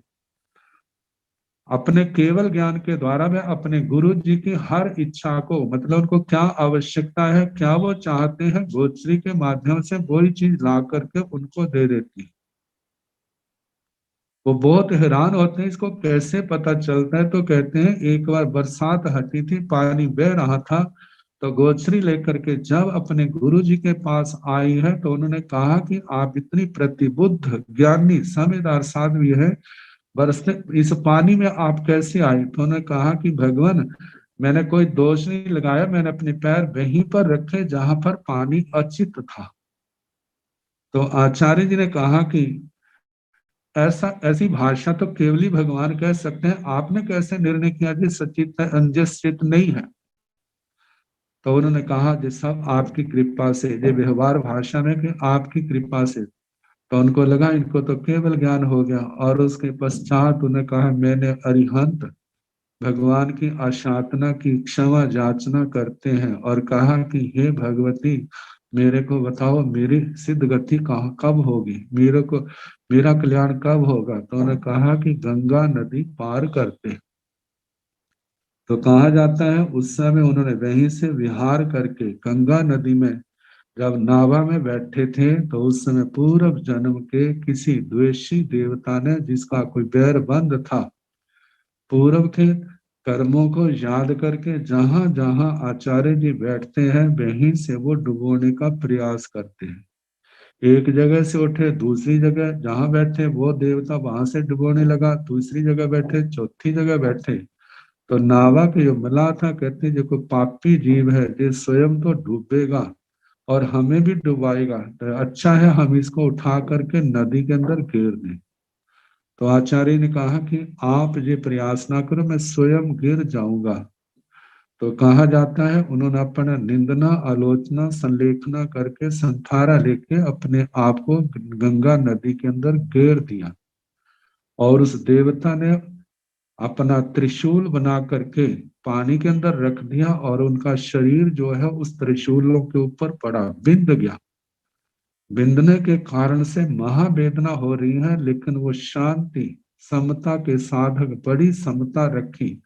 Speaker 3: अपने केवल ज्ञान के द्वारा वे अपने गुरु जी की हर इच्छा को, मतलब उनको क्या आवश्यकता है, क्या वो चाहते हैं, गोचरी के माध्यम से वही चीज ला करके उनको दे देती। वो बहुत हैरान होते हैं इसको कैसे पता चलता है, तो कहते हैं एक बार बरसात हटी थी, पानी बह रहा था, तो गोचरी लेकर के जब अपने गुरु जी के पास आई है, तो उन्होंने कहा कि आप इतनी प्रतिबुद्ध ज्ञानी समझदार साध्वी है, बरसते इस पानी में आप कैसे आए? तो उन्होंने कहा कि भगवान मैंने कोई दोष नहीं लगाया, मैंने अपने पैर वहीं पर रखे जहां पर पानी अचित था। तो आचार्य जी ने कहा कि ऐसी भाषा तो केवली भगवान कह सकते हैं, आपने कैसे निर्णय किया कि सचित है, अंजस्चित नहीं है? तो उन्होंने कहा जी सब आपकी कृपा से, ये व्यवहार भाषा में कि आपकी कृपा से। तो उनको लगा इनको तो केवल ज्ञान हो गया, और उसके पश्चात उन्होंने कहा मैंने अरिहंत भगवान की आशातना की, क्षमा याचना करते हैं, और कहा कि हे भगवती मेरे को बताओ मेरी सिद्ध गति कब होगी, मेरे को मेरा कल्याण कब होगा? तो उन्होंने कहा कि गंगा नदी पार करते। तो कहा जाता है उस समय उन्होंने वहीं से विहार करके गंगा नदी में जब नावा में बैठे थे, तो उस समय पूर्व जन्म के किसी द्वेषी देवता ने, जिसका कोई बैर बंद था, पूर्व के कर्मों को याद करके जहां जहां आचार्य जी बैठते हैं वहीं से वो डुबोने का प्रयास करते हैं। एक जगह से उठे दूसरी जगह जहां बैठे वो देवता वहां से डुबोने लगा, दूसरी जगह बैठे, चौथी जगह बैठे। तो नावा के जो मला था, कहते जो कोई पापी जीव है ये स्वयं तो डूबेगा और हमें भी डुबाएगा, तो अच्छा है हम इसको उठा करके नदी के अंदर गिर दें। तो आचार्य ने कहा कि आप ये प्रयास ना करो, मैं स्वयं गिर जाऊंगा। तो कहा जाता है उन्होंने अपना निंदना, आलोचना, संलेखना करके संथारा लेके अपने आप को गंगा नदी के अंदर गिर दिया, और उस देवता ने अपना त्रिशूल बना करके पानी के अंदर रख दिया, और उनका शरीर जो है उस त्रिशूलों के ऊपर पड़ा, बिंद गया। बिंदने के कारण से महावेदना हो रही है, लेकिन वो शांति समता के साधक बड़ी समता रखी,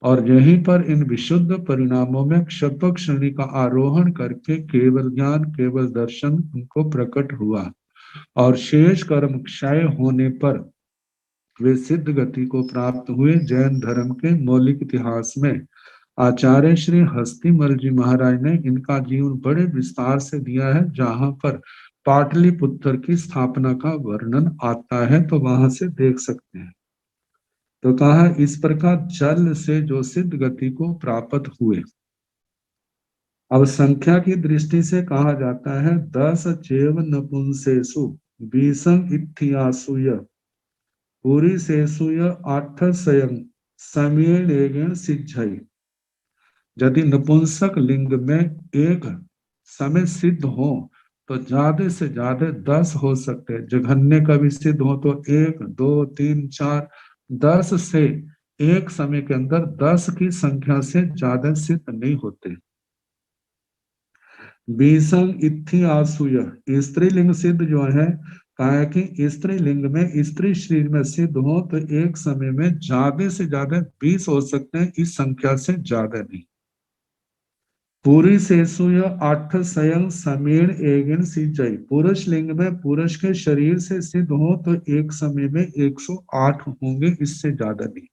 Speaker 3: और यहीं पर इन विशुद्ध परिणामों में क्षपक श्रेणी का आरोहण करके केवल ज्ञान, केवल दर्शन उनको प्रकट हुआ, और शेष कर्म क्षय होने पर वे सिद्ध गति को प्राप्त हुए। जैन धर्म के मौलिक इतिहास में आचार्य श्री हस्तिमल जी महाराज ने इनका जीवन बड़े विस्तार से दिया है, जहां पर पाटलिपुत्र की स्थापना का वर्णन आता है, तो वहां से देख सकते हैं। तो कहा इस प्रकार जल से जो सिद्ध गति को प्राप्त हुए। अब संख्या की दृष्टि से कहा जाता है 10 चेव नपुंसेषु 20 इत्थियासुय पूरी सेसुय 8 स्वयं समीण सिद्धई। यदि नपुंसक लिंग में एक समय सिद्ध हो तो ज्यादा से ज्यादा 10 हो सकते हैं। जघन्य का भी सिद्ध हो तो 1, 2, 3, 4, 10 से एक समय के अंदर 10 की संख्या से ज्यादा सिद्ध नहीं होते। 20 इत्थियासुय स्त्रीलिंग सिद्ध जो है, कहा कि स्त्रीलिंग में स्त्री शरीर में सिद्ध हो तो एक समय में ज्यादा से ज्यादा 20 हो सकते हैं, इस संख्या से ज्यादा नहीं। पूरी सेसुय 8 स्वयं समीण एगिन सिजई। पुरुष लिंग में पुरुष के शरीर से सिद्ध हो तो एक समय में 108 होंगे, इससे ज्यादा नहीं।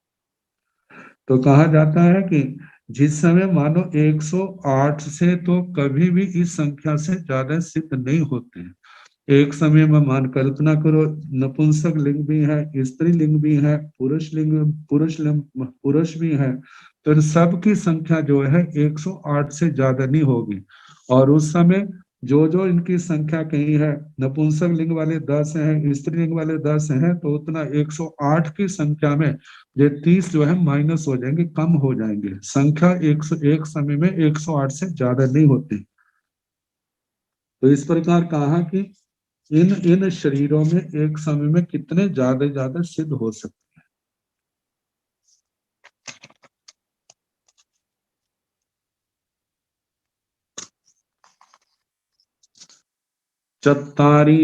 Speaker 3: तो कहा जाता है कि जिस समय मानो 108 से तो कभी भी इस संख्या से ज्यादा सिद्ध नहीं होते हैं। एक समय में मान कल्पना करो, नपुंसक लिंग भी है, स्त्री लिंग भी है, पुरुष भी है, तो इन सब की संख्या जो है 108 से ज्यादा नहीं होगी। और उस समय जो जो इनकी संख्या कहीं है, नपुंसक लिंग वाले 10 हैं, स्त्री लिंग वाले 10 हैं, तो उतना 108 की संख्या में ये 30 जो है माइनस हो जाएंगे, कम हो जाएंगे। संख्या 101 समय में 108 से ज्यादा नहीं होती। तो इस प्रकार कहा कि इन शरीरों में एक समय में कितने ज्यादा सिद्ध हो सकते हैं। चत्तारि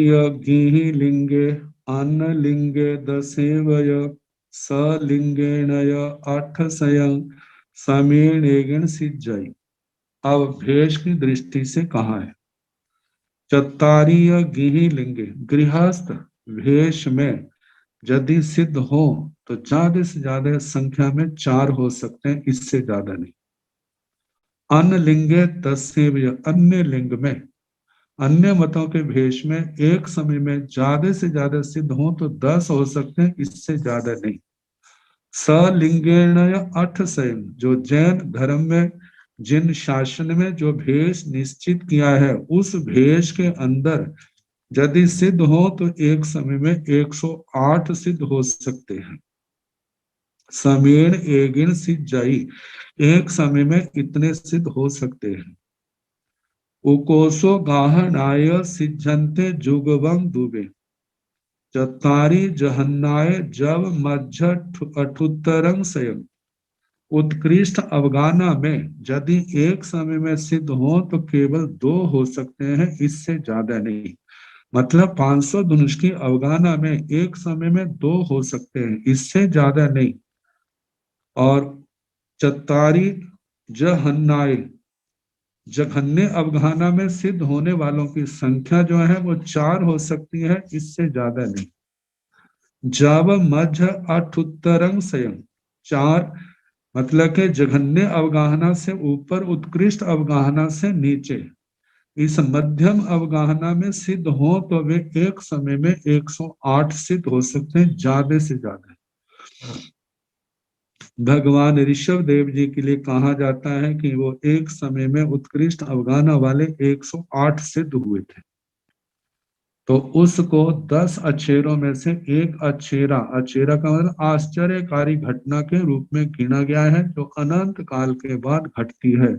Speaker 3: गिहि लिंगे अन्न लिंगे दसेवय सलिंगेणय 8 स्वयं समीणेगण सिज्जई। अब भेष की दृष्टि से कहा है चत्तारीय गिहि लिंगे, गृहस्थ भेष में यदि सिद्ध हो तो ज्यादा से ज्यादा संख्या में 4 हो सकते हैं, इससे ज्यादा नहीं। अन्य लिंगे 10 अन्य लिंग में, अन्य मतों के भेष में एक समय में ज्यादा से ज्यादा सिद्ध हो तो 10 हो सकते हैं, इससे ज्यादा नहीं। सलिंगेण 8 स्वयं, जो जैन धर्म में जिन शासन में जो भेष निश्चित किया है उस भेष के अंदर यदि सिद्ध हो तो एक समय में 108 सिद्ध हो सकते हैं। समीण एगिन सिज्जई, एक समय में इतने सिद्ध हो सकते हैं। उकोसो गाहनाय सिद्धन्ते जुगवं दुबे चत्तारी जहन्नाय जब मज्झ अठुत्तरंग स्वयं। उत्कृष्ट अवगाना में यदि एक समय में सिद्ध हो तो केवल 2 हो सकते हैं, इससे ज्यादा नहीं। मतलब 500 धनुष की अवगाना में एक समय में 2 हो सकते हैं, इससे ज्यादा नहीं। और चत्तारी जहन्नाय, जघन्य अवगाना में सिद्ध होने वालों की संख्या जो है वो 4 हो सकती है, इससे ज्यादा नहीं। जब मध्य अठुत्तरंग स्वयं, 4 मतलब के जघन्य अवगाहना से ऊपर, उत्कृष्ट अवगाहना से नीचे। इस मध्यम अवगाहना में सिद्ध हो तो वे एक समय में 108 सिद्ध हो सकते हैं, ज्यादा से ज्यादा। भगवान ऋषभ देव जी के लिए कहा जाता है कि वो एक समय में उत्कृष्ट अवगाहना वाले 108 सिद्ध हुए थे। तो उसको 10 अक्षरों में से एक अक्षेरा, अक्षेरा का मतलब आश्चर्यकारी घटना के रूप में गिना गया है, जो अनंत काल के बाद घटती है।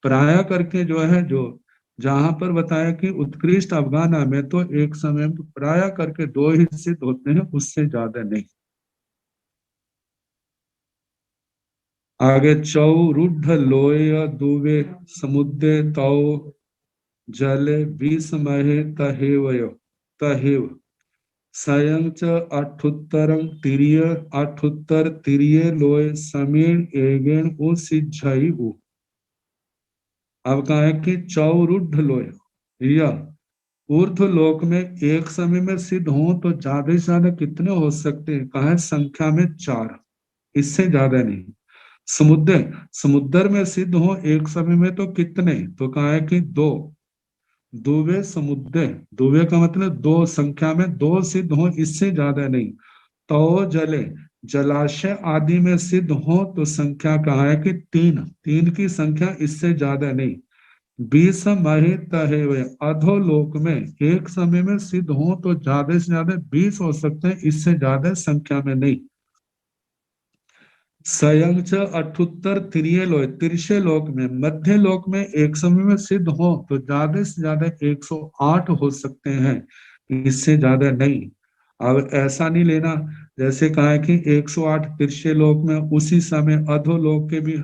Speaker 3: प्राय करके जो है, जो जहां पर बताया कि उत्कृष्ट अवगाना में तो एक समय में प्राय करके 2 ही सिद्ध होते हैं, उससे ज्यादा नहीं। आगे चौरुद्ध लोय दुवे समुद्रे तौ जले विस्महे तहेवयो तहेव स्वयं च अठुत्तरं तिरिय अठुत्तर तिरिय लोय समीण एगेण उ सिज्झई उ। अब कहा है कि चौरुद्ध लोय, यह ऊर्ध्व लोक में एक समय में सिद्ध हो तो ज्यादा से ज्यादा कितने हो सकते हैं? कहा है संख्या में 4, इससे ज्यादा नहीं। समुद्र समुद्र में सिद्ध हो एक समय में तो कितने? तो कहा है कि 2। दुवे समुद्र, दुवे का मतलब 2, संख्या में 2 सिद्ध हो, इससे ज्यादा नहीं। तो जले, जलाशय आदि में सिद्ध हो तो संख्या कहा है कि 3, 3 की संख्या, इससे ज्यादा नहीं। 20 महे तहे हुए अधोलोक में एक समय में सिद्ध हो तो ज्यादा से ज्यादा 20 हो सकते हैं, इससे ज्यादा संख्या में नहीं। स्वयं च अठुत्तर तिरिय लोक, तिरछे लोक में, मध्य लोक में एक समय में सिद्ध हो तो ज्यादा से ज्यादा 108 हो सकते हैं, इससे ज्यादा नहीं। अब ऐसा नहीं लेना जैसे कहा है कि 108 तिरछे लोक में, उसी समय अधोलोक के भी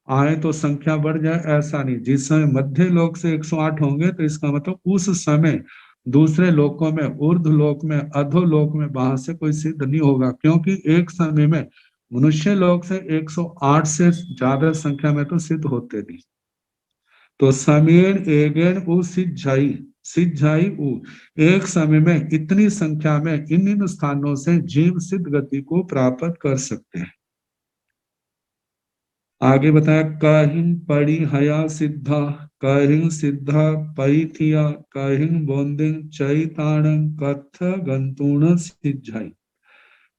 Speaker 3: आए तो संख्या बढ़ जाए, ऐसा नहीं। जिस समय मध्य लोक से 108 होंगे तो इसका मतलब उस समय दूसरे लोकों में, ऊर्ध्व लोक में, अधोलोक में, वहां से कोई सिद्ध नहीं होगा, क्योंकि एक समय में मनुष्य लोक से 108 से ज्यादा संख्या में तो सिद्ध होते नहीं। तो समीर एगेन उ सिज्झाई, सिज्झाई उ, एक समय में इतनी संख्या में इन इन स्थानों से जीव सिद्ध गति को प्राप्त कर सकते हैं। आगे बताया कहिं पड़ी हया सिद्धा, कहिं सिद्धा पैथिया, कहिं बोंदिंग चैताणं कथ गंतूण सिज्झाई।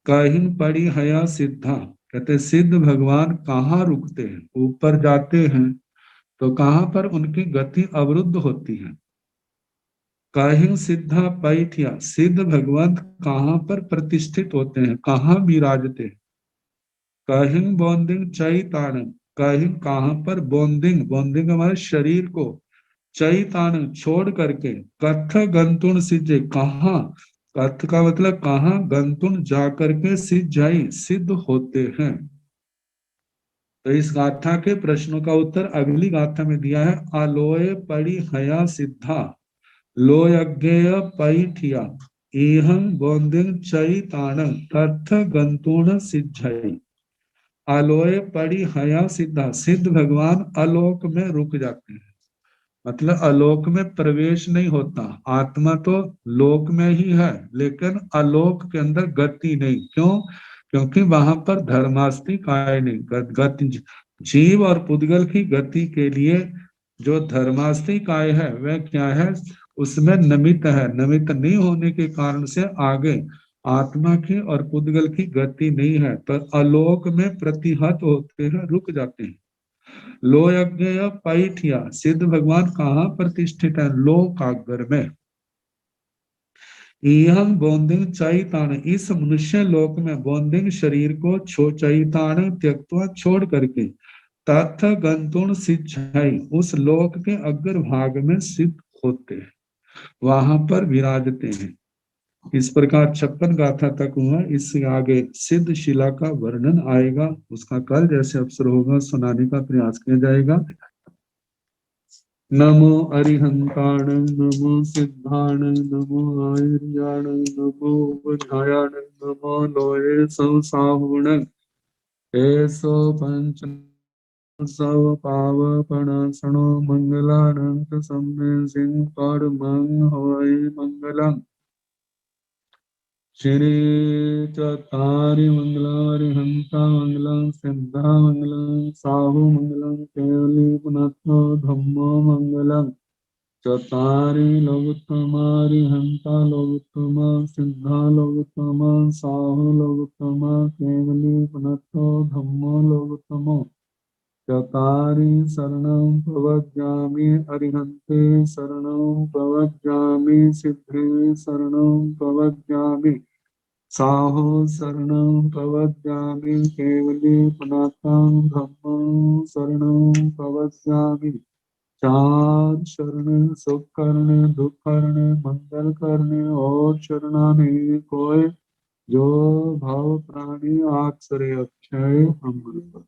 Speaker 3: कहिं पड़ी हया सिद्धा, कहते सिद्ध भगवान कहाँ रुकते हैं? ऊपर जाते हैं तो कहाँ पर उनकी गति अवरुद्ध होती है। कहिं सिद्धा पैठिया, सिद्ध भगवान कहाँ पर प्रतिष्ठित होते हैं, कहाँ विराजते हैं। कहिं बोंदिंग चैताणं, कहिं कहाँ पर बोंदिंग, बोंदिंग हमारे शरीर को, चैताणं छोड़ करके, कथ गंतुण सिद्धे, कहाँ, कथ का मतलब कहाँ, गंतुण जा करके सिद्धाई, सिद्ध होते हैं। तो इस गाथा के प्रश्नों का उत्तर अगली गाथा में दिया है। आलोय पड़ी हया सिद्धा, लोयज्ञेय पैठिया, एहं बोंदिंग चैताणं कथ गंतुण सिद्धई। आलोय पड़ी हया सिद्धा, सिद्ध भगवान अलोक में रुक जाते हैं, मतलब अलोक में प्रवेश नहीं होता। आत्मा तो लोक में ही है, लेकिन अलोक के अंदर गति नहीं। क्यों? क्योंकि वहां पर धर्मास्तिक आए नहीं। गति, जीव और पुद्गल की गति के लिए जो धर्मास्तिक आय है वह क्या है? उसमें नमित है, नमित नहीं होने के कारण से आगे आत्मा की और पुद्गल की गति नहीं है, पर अलोक में प्रतिहत होते हैं, रुक जाते हैं। लोयज्ञ पैठिया, सिद्ध भगवान कहाँ प्रतिष्ठित है? लोकाग्र में। इहं बोंदिंग चैतान, इस मनुष्य लोक में बोंदिंग शरीर को चैतान त्यक्त्वा छोड़ करके, तथ गंतुण सिद्धाई, उस लोक के अग्र भाग में सिद्ध होते हैं, वहां पर विराजते हैं। इस प्रकार 56 गाथा तक हुआ। इससे आगे सिद्ध शिला का वर्णन आएगा, उसका कल जैसे अवसर होगा सुनाने का प्रयास किया जाएगा। नमो अरिहंताण, नमो सिद्धाण, नमो आयुर्याण, नमो बुधायाण, नमो लोये संसाहुण, एसो पंच सव पावपणासनो मंगलानंत सम्य सिंह परमं हवै मंगलम्। श्री चतारि मंगलारिहंता मंगलं, सिद्धा मंगलं, साहु मंगलं, केवली पुनत्थो धम्मो मंगलं। चतारि लोकोत्तमारिहंता लोकोत्तमा, सिद्धा लोकोत्तमा, साहु लोकोत्तमा, केवली पुनत्थो धम्मो लोकोत्तमो। चत्वारि शरणं प्रवज्जामि अरिहन्ते शरणं प्रवज्जामि सिद्धे शरणं प्रवज्जामि साहो शरणं प्रवज्जामि केवले पुनातं धम्मं शरणं प्रवज्जामि चार शरण सुख करने दुख करने मंगल करने और शरणाने कोय जो भाव प्राणी आक्षरे अक्षय अमृत